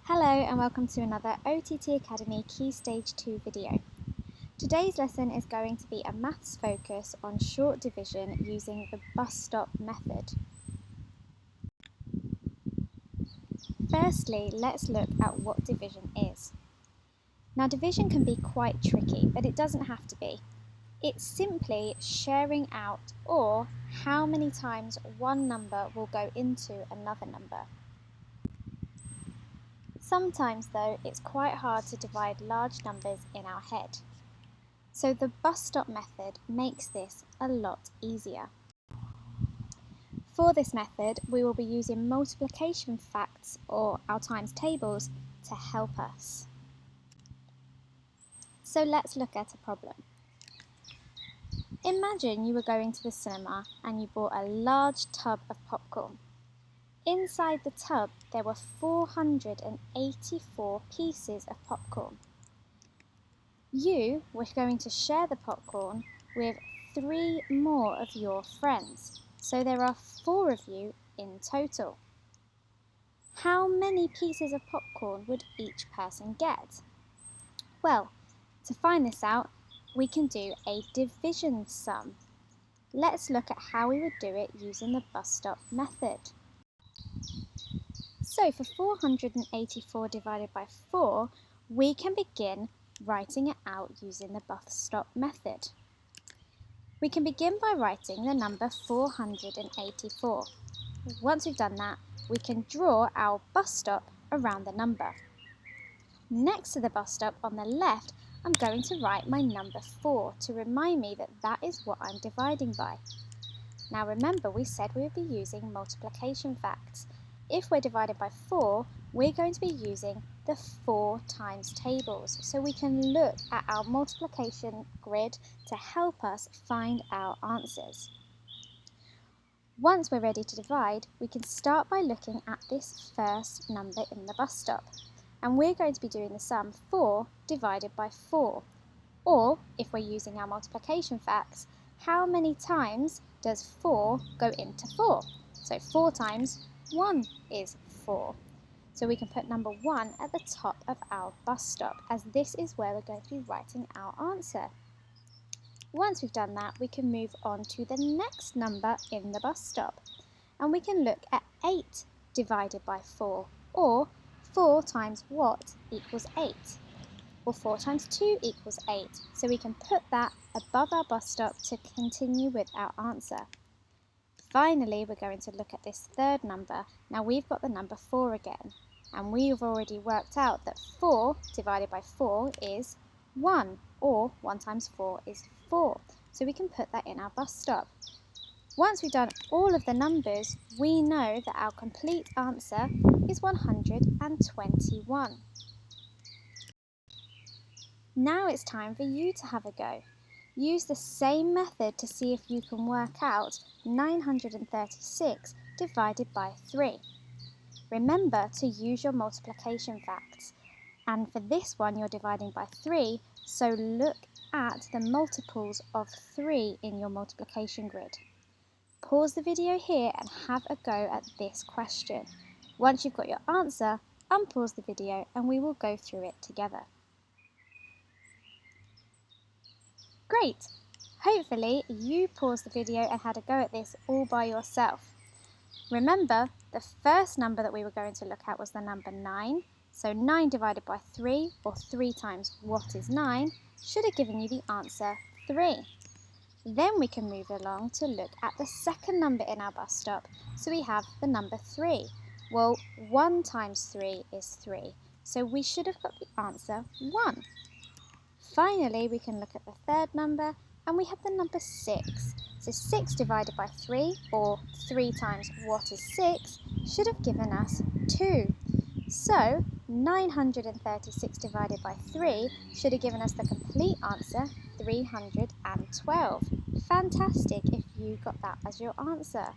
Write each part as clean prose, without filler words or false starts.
Hello and welcome to another OTT Academy Key Stage 2 video. Today's lesson is going to be a maths focus on short division using the bus stop method. Firstly, let's look at what division is. Now division can be quite tricky, but it doesn't have to be. It's simply sharing out or how many times one number will go into another number. Sometimes though, it's quite hard to divide large numbers in our head. So the bus stop method makes this a lot easier. For this method, we will be using multiplication facts or our times tables to help us. So let's look at a problem. Imagine you were going to the cinema and you bought a large tub of popcorn. Inside the tub, there were 484 pieces of popcorn. You were going to share the popcorn with 3 more of your friends, so there are 4 of you in total. How many pieces of popcorn would each person get? Well, to find this out, we can do a division sum. Let's look at how we would do it using the bus stop method. So for 484 divided by 4, we can begin writing it out using the bus stop method. We can begin by writing the number 484. Once we've done that, we can draw our bus stop around the number. Next to the bus stop on the left, I'm going to write my number 4 to remind me that that is what I'm dividing by. Now remember, we said we would be using multiplication facts. If we're divided by 4, we're going to be using the 4 times tables, so we can look at our multiplication grid to help us find our answers. Once we're ready to divide, we can start by looking at this first number in the bus stop. And we're going to be doing the sum 4 divided by 4. Or, if we're using our multiplication facts, how many times does 4 go into 4? So 4 times 1 is 4. So we can put number 1 at the top of our bus stop, as this is where we're going to be writing our answer. Once we've done that, we can move on to the next number in the bus stop. And we can look at 8 divided by 4, or 4 times what equals 8? Well, 4 times 2 equals 8, so we can put that above our bus stop to continue with our answer. Finally, we're going to look at this third number. Now we've got the number 4 again, and we've already worked out that 4 divided by 4 is 1, or 1 times 4 is 4, so we can put that in our bus stop. Once we've done all of the numbers, we know that our complete answer is 121. Now it's time for you to have a go. Use the same method to see if you can work out 936 divided by 3. Remember to use your multiplication facts. And for this one, you're dividing by 3, so look at the multiples of 3 in your multiplication grid. Pause the video here and have a go at this question. Once you've got your answer, unpause the video and we will go through it together. Great! Hopefully you paused the video and had a go at this all by yourself. Remember, the first number that we were going to look at was the number 9. So 9 divided by 3, or 3 times what is 9, should have given you the answer 3. Then we can move along to look at the second number in our bus stop. So we have the number 3. Well, 1 times 3 is 3. So we should have got the answer 1. Finally, we can look at the third number and we have the number 6. So 6 divided by 3, or 3 times what is 6, should have given us 2. So 936 divided by 3 should have given us the complete answer, 312. Fantastic if you got that as your answer.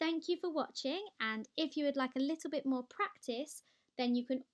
Thank you for watching, and if you would like a little bit more practice, then you can